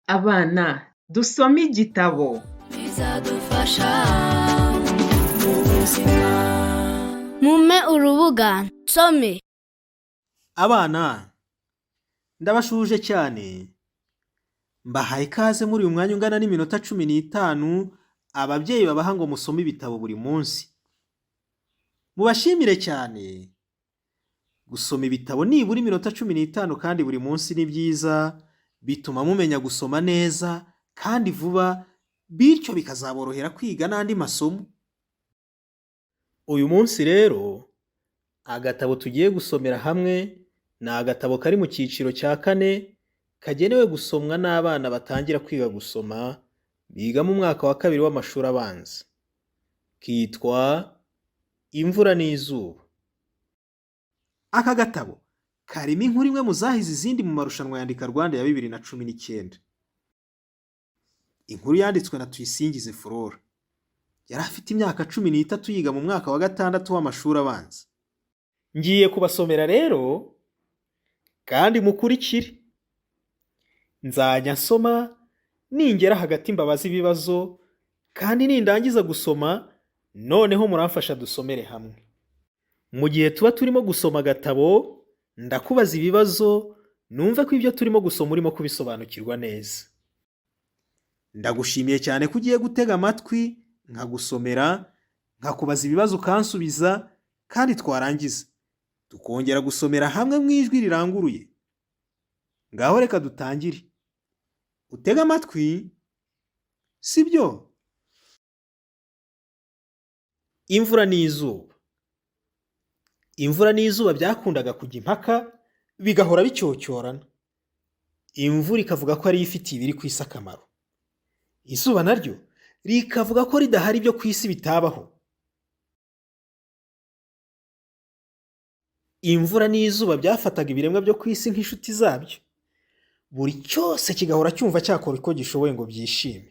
Abana dusome igitabo. bizadufasha mu buzima. Mumpe urubuga nsome. Abana ndabashuje cyane, mbahaye ikaze muri uyu mwanya ungana n'iminota 15 ababyeyi babaha ngo musome ibitabo buri munsi. Mubashimire cyane. Gusoma ibitabo nibura iminota 15 kandi buri munsi ni byiza, bituma mumenya gusoma neza kandi vuba, bityo bikazaborohera kwiga n'andi masomo. Uyu munsi rero agatabo tugiye gusomera hamwe ni agatabo kari mu cyiciro cya 4 kagenewe gusomwa n'abana batangira kwiga gusoma biga mu mwaka wa 2 w'amashuri abanza. Kitwa Imvura n'izuba. Aka gatabo karimo inkuru imwe mu zahize izindi mu marushanwa yandika Rwanda ya 2019. Inkuru yanditswe na Tuyisingize Flora. Yari afite imyaka 13 yiga mu mwaka wa 6 w'amashuri abanza. Ngiye kubasomera rero kandi mukurikire. Nzajya nsoma ningera hagati mbabaza ibibazo, kandi nindangiza gusoma noneho muramfasha dusomere hamwe. Mu gihe tuba turimo gusoma agatabo ndakubaza ibibazo, numve ko ibyo turimo gusoma urimo kubisobanukirwa neza. Ndagushimiye cyane ko ugiye gutega amatwi nkagusomera, nkakubaza ibibazo ukansubiza, kandi twarangiza tukongera gusomera hamwe mu ijwi riranguruye. Ngaho reka dutangire. Utega amatwi, sibyo? Imvura n'izuba. Imvura n'izuba byakundaga kujya impaka, bigahora bicyocyorana. Imvura ikavuga ko ari ifitiye ibiri ku isi akamaro. Izuba naryo rikavuga ko ridahari ibyo ku isi bitabaho. Imvura n'izuba byafataga ibiremwa byo ku isi nk'inshuti zabyo. Buri cyose kigahora cyumva cyakora uko gishoboye ngo byishime.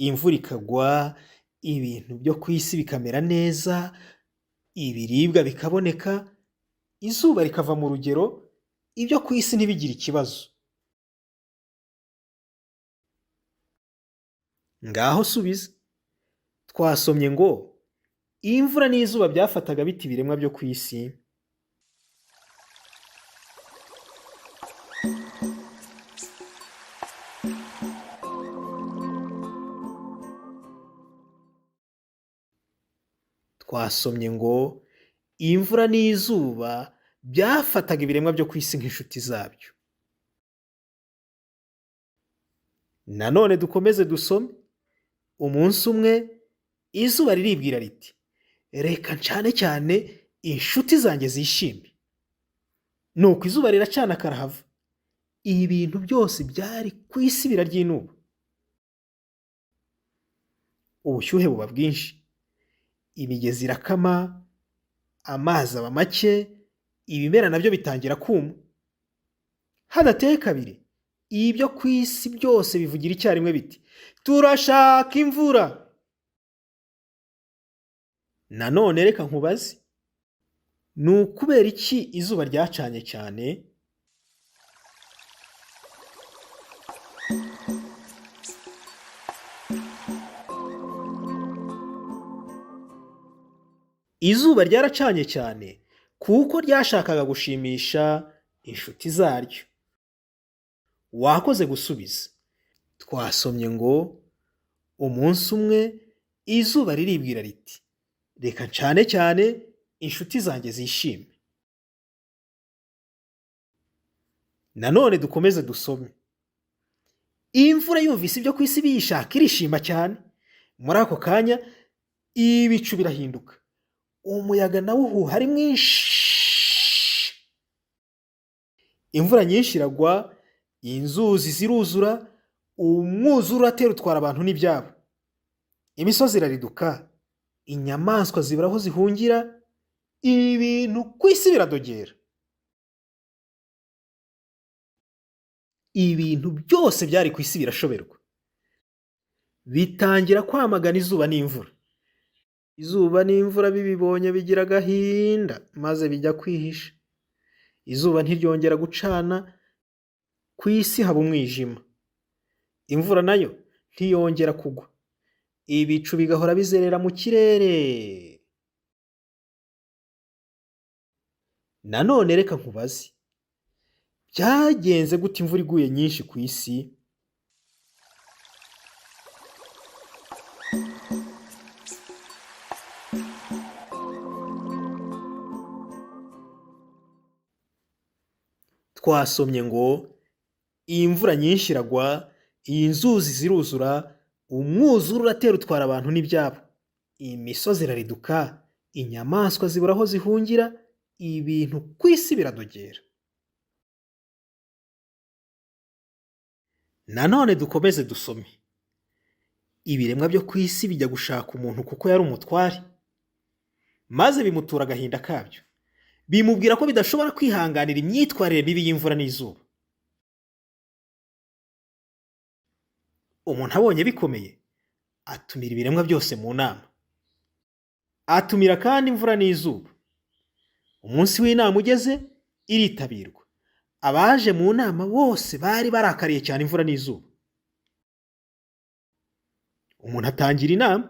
Imvura ikagwa, ibintu byo ku isi bikamera neza, ibiribwa bikaboneka, izuba rikava mu rugero, ibyo ku isi ntibigire ikibazo. Ngaho subiza. Twasomye ngo imvura n'izuba byafataga biti ibiremwa byo ku isi. Twasomye ngo imvura n'izuba byafataga ibiremwa byo ku isi nk'inshuti zabyo. Nanone dukomeze dusome. Umunsi umwe izuba riribwira riti, reka ncane cyane inshuti zanjye zishime. Nuko izuba riracana karahava. Ibintu byose byari ku isi biraryinuba. Ubushyuhe buba bwinshi. Imigezi irakama, amazi aba make, ibimera nabyo bitangira kuma. Hadateye kabiri, ibyo ku isi byose bivugira icyarimwe biti, turashaka imvura. Nanone reka nkubaze, ni ukubera iki izuba ryacanye cyane? Izuba ryaracanye cyane kuko ryashakaga gushimisha inshuti zaryo. Wakoze gusubiza. Twasomye ngo umunsi umwe izuba riribwira riti, reka ncane cyane inshuti zanjye zishime. Nanone dukomeze dusome. Imvura yumvise ibyo ku isi biyishaka irishima cyane. Muri ako kanya ibicu birahinduka. Umuyaga nawo uhuha ari mwinshi. Imvura nyinshi iragwa, inzuzi ziruzura, umwuzure uratera utwara abantu n'ibyabo. Imisozi irariduka, inyamaswa zibura aho zihungira, ibintu ku isi biradogera. Ibintu byose byari ku isi birashoberwa. Bitangira kwamagana izuba n'imvura. Izuba n'imvura bibibonye bigira agahinda maze bijya kwihisha. Izuba ntiryongera gucana, ku isi haba umwijima, imvura nayo ntiyongera kugwa, ibicu bigahora bizerera mu kirere. Nanone reka nkubaze, byagenze gute imvura iguye nyinshi ku isi? Twasomye ngo iyi mvura nyinshi iragwa, inzuzi ziruzura, umwuzure uratera utwara abantu n'ibyabo, imisozi irariduka, inyamaswa zibura aho zihungira, ibintu ku isi biradogera. Nanone dukomeze dusome, ibiremwa byo ku isi bijya gushaka umuntu kuko yari umutware, maze bimutura agahinda kabyo, bimubwira ko bidashobora kwihanganira imyitwarire mibi y'imvura n'izuba. Umuntu abonye bikomeye, atumira ibiremwa byose mu nama, atumira kandi imvura n'izuba. Umunsi w'inama ugeze, iritabirwa, abaje mu nama bose bari barakariye cyane imvura n'izuba. Umuntu atangira inama,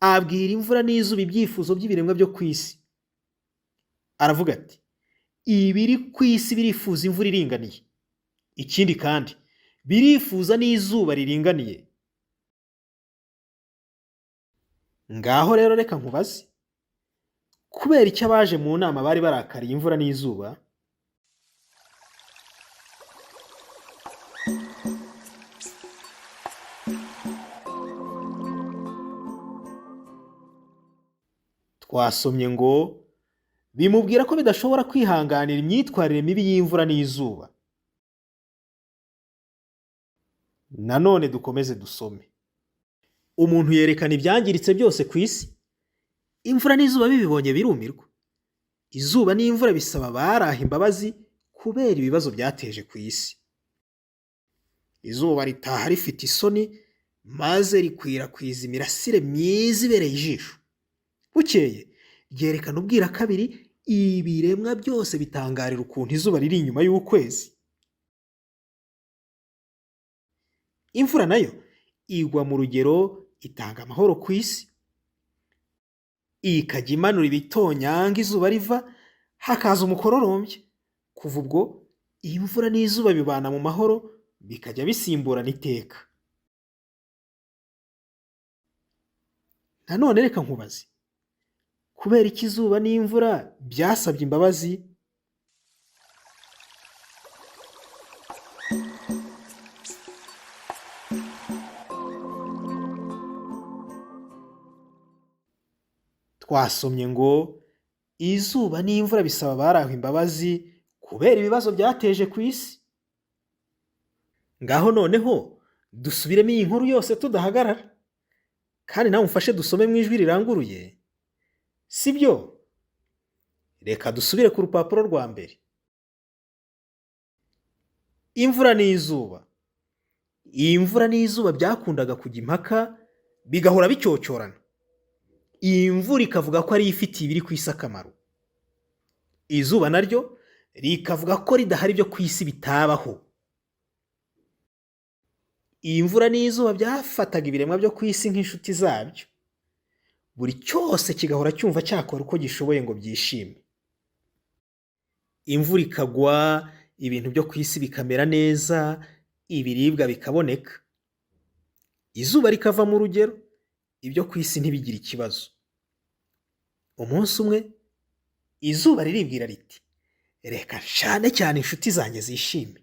abwira imvura n'izuba ibyifuzo by'ibiremwa byo ku isi. Aravuga ati, ibiri ku isi birifuza imvura iringaniye, ikindi kandi birifuza n'izuba riringaniye. Ngaho rero reka nkubaze, kubera icyo abaje mu nama bari barakariye imvura n'izuba? Twasomye ngo bimubwira ko bidashobora kwihanganira imyitwarire mibi y'imvura n'izuba. Nanone dukomeze dusome, umuntu yerekana ibyangiritse byose ku isi, imvura n'izuba bibibonye birumirwa. Izuba n'imvura bisaba baraha imbabazi kubera ibibazo byateje ku isi. Izuba ritaha rifite isoni, maze rikwirakwiza imirasire myiza ibereye ijisho. Bukeye ryerekana ubwira kabiri, ibiremwa byose bitangarira ukuntu izuba riri inyuma y'ukwezi. Imvura nayo igwa mu rugero, itanga amahoro ku isi, ikajya imanura ibitonyanga izuba riva, hakaza umukororombya. Kuva ubwo imvura n'izuba bibana mu mahoro, bikajya bisimburana iteka. Nanone reka nkubaze, kubera iki izuba n'imvura byasabye imbabazi? Twasomye ngo izuba n'imvura bisaba baraha imbabazi kubera ibibazo byateje ku isi. Ngaho noneho dusubiremo iyi nkuru yose tudahagarara, kandi nawe umfashe dusome mu ijwi riranguruye, sibyo? Reka dusubire ku rupapuro rwa mbere. Imvura n'izuba. Iyi mvura n'izuba byakundaga kujya impaka, bigahora bicyocyorana. Iyi mvura ikavuga ko ari ifitiye ibiri ku isi akamaro, izuba naryo rikavuga ko ridahari ibyo ku isi bitabaho. Iyi mvura n'izuba byafataga ibiremwa byo ku isi nk'inshuti zabyo, buri cyose kigahora cyumva cyakora uko gishoboye ngo byishime. Imvura ikagwa, ibintu byo ku isi bikamera neza, ibiribwa bikaboneka. Izuba rikava mu rugero, ibyo ku isi ntibigire ikibazo. Umunsi umwe izuba riribwira riti, reka ncane cyane inshuti zanjye zishime.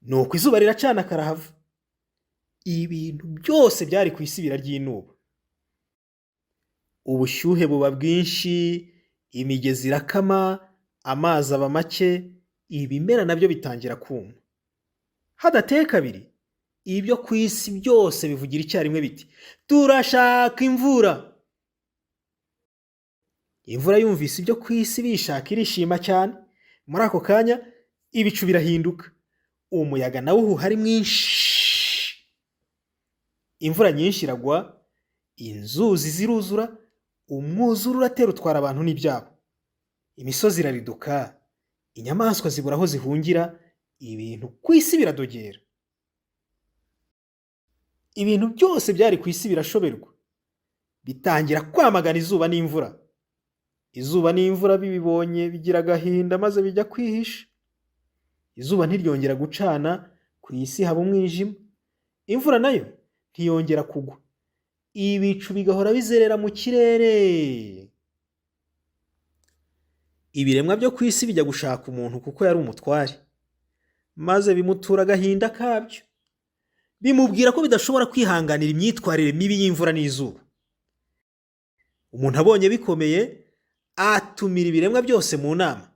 Nuko izuba riracana karahava, ibintu byose byari ku isi biraryinuba. Ubushyuhe buba bwinshi, imigezi irakama, amazi aba make, ibimera nabyo bitangira kuma. Hadateye kabiri, ibyo ku isi byose bivugira icyarimwe biti, turashaka imvura. Imvura yumvise ibyo ku isi bishaka irishima cyane. Muri ako kanya ibicu birahinduka, umuyaga nawo uhuha ari mwinshi. Imvura nyinshi iragwa, inzuzi ziruzura, umwuzure uratera utwara abantu n'ibyabo. Imisozi irariduka, inyamaswa zibura aho zihungira, ibintu ku isi biradogera. Ibintu byose byari ku isi birashoberwa, bitangira kwamagana izuba n'imvura. Izuba n'imvura bibibonye bigira agahinda maze bijya kwihisha. Izuba ntiryongera gucana, ku isi haba umwijima. Imvura nayo ntiyongera kugwa, ibicu bigahora bizerera mu kirere. Ibiremwa byo ku isi bijya gushaka umuntu kuko yari umutware, maze bimutura agahinda kabyo. Bimubwira ko bidashobora kwihanganira imyitwarire mibi y'imvura n'izuba. Umuntu abonye bikomeye, atumira ibiremwa byose mu nama.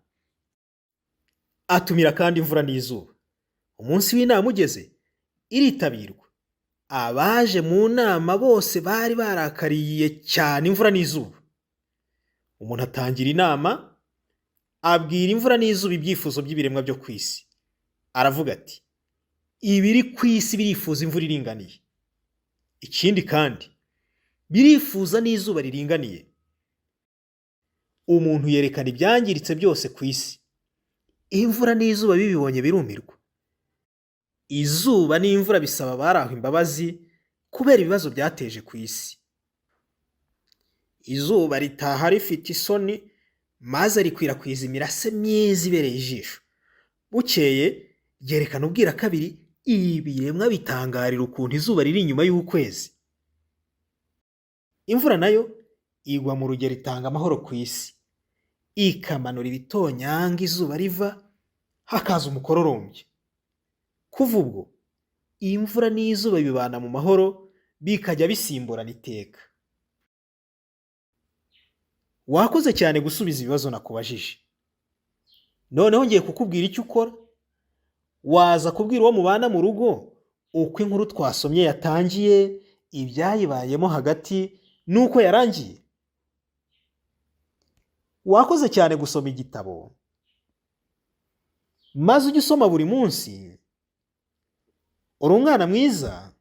Atumira kandi imvura n'izuba. Umunsi w'inama ugeze, iritabirwa. Abaje mu nama bose bari barakariye cyane imvura n'izuba. Umuntu atangira inama, abwira imvura n'izuba ibyifuzo by'ibiremwa byo ku isi. Aravuga ati, ibiri ku isi birifuza imvura iringaniye. Ikindi kandi, birifuza n'izuba riringaniye. Umuntu yerekana ibyangiritse byose ku isi. Imvura n'izuba bibibonye birumirwa. Izuba n'imvura bisaba abari aho imbabazi kubera ibibazo byateje ku isi. Izuba ritaha rifite isoni, maze rikwirakwiza imirase myiza ibereye ijisho. Bukeye ryerekana ubwira kabiri, ibiremwa bitangarira ukuntu izuba riri inyuma y'ukwezi. Imvura nayo igwa mu rugero itanga amahoro ku isi, ikamanura ibitonyanga izuba riva, hakaza umukororombya. Kuva ubwo imvura n'izuba bibana mu mahoro, bikajya bisimburana iteka. Wakoze cyane gusubiza ibibazo nakubajije. Noneho ngiye kukubwira icyo ukora. Waza kubwira uwo mubana mu rugo uko inkuru twasomye yatangiye, ibyayibayemo hagati n'uko yarangiye. Wakoze cyane gusoma igitabo, maze ujye usoma buri munsi. Uri umwana mwiza.